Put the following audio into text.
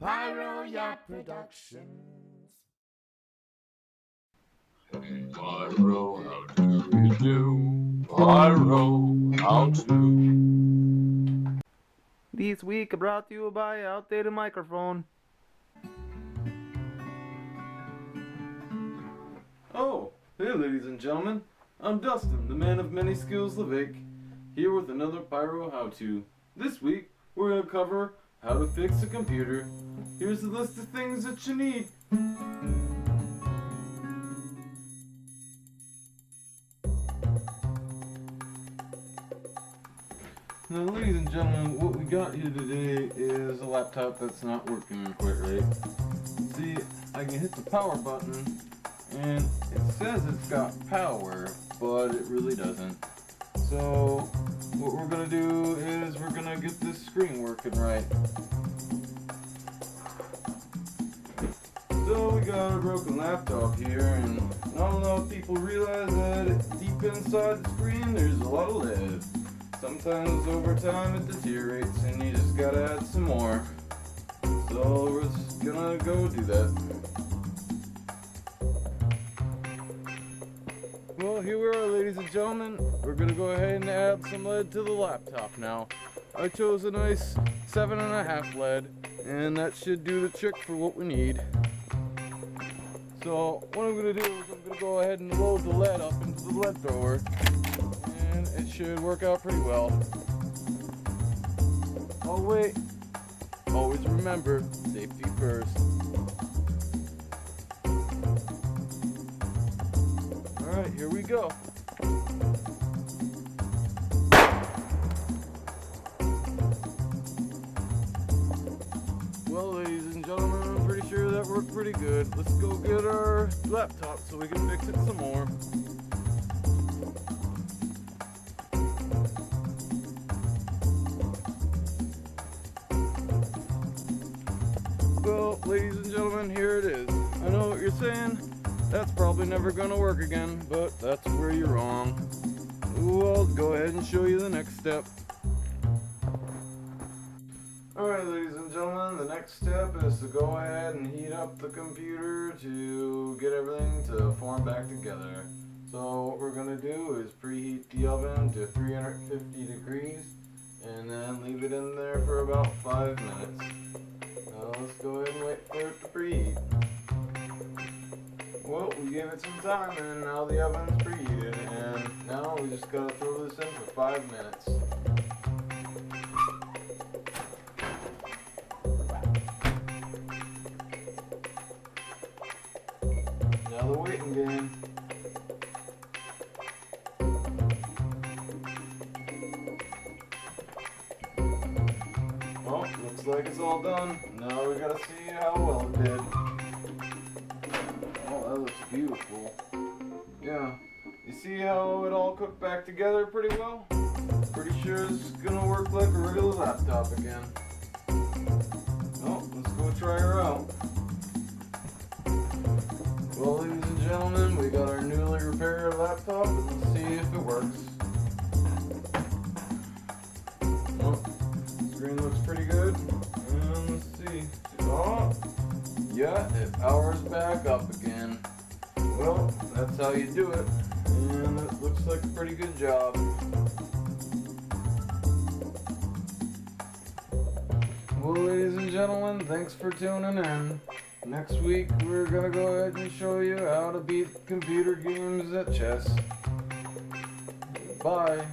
Pyro Yacht Productions. Pyro, how do we do? Pyro, how to? This week brought to you by outdated microphone. Oh, hey ladies and gentlemen, I'm Dustin, the man of many skills Levake, here with another Pyro how-to. This week, we're going to cover how to fix a computer. Here's the list of things that you need. Now, ladies and gentlemen, what we got here today is a laptop that's not working quite right. See, I can hit the power button, and it says it's got power, but it really doesn't. So, what we're going to do is we're going to get this screen working right. So, we got a broken laptop here, and not enough people realize that deep inside the screen there's a lot of lead. Sometimes over time it deteriorates and you just gotta add some more. So we're just gonna go do that. Well, here we are, ladies and gentlemen. We're gonna go ahead and add some lead to the laptop now. I chose a nice 7.5 lead, and that should do the trick for what we need. So what I'm gonna do is I'm gonna go ahead and load the lead up into the lead thrower. It should work out pretty well. Oh wait, always remember, safety first. Alright, here we go. Well, ladies and gentlemen, I'm pretty sure that worked pretty good. Let's go get our laptop so we can fix it some more. Well, ladies and gentlemen, here it is. I know what you're saying. That's probably never going to work again, but that's where you're wrong. I'll go ahead and show you the next step. Alright, ladies and gentlemen, the next step is to go ahead and heat up the computer to get everything to form back together. So what we're going to do is preheat the oven to 350 degrees and then leave it in there for about 5 minutes. Now let's go ahead and wait for it to preheat. Well, we gave it some time and now the oven's preheated, and now we just gotta throw this in for 5 minutes. Now the waiting game. Well, looks like it's all done. Now we gotta see how well it did. Oh, that looks beautiful. Yeah, you see how it all cooked back together pretty well? Pretty sure it's gonna work like a regular laptop again. Well, let's go try her out. Well, ladies and gentlemen, we got our newly repaired laptop, and let's see if it works. Screen looks pretty good, and let's see. Oh, yeah, it powers back up again. Well, that's how you do it, and it looks like a pretty good job. Well, ladies and gentlemen, thanks for tuning in. Next week, we're gonna go ahead and show you how to beat computer games at chess. Bye.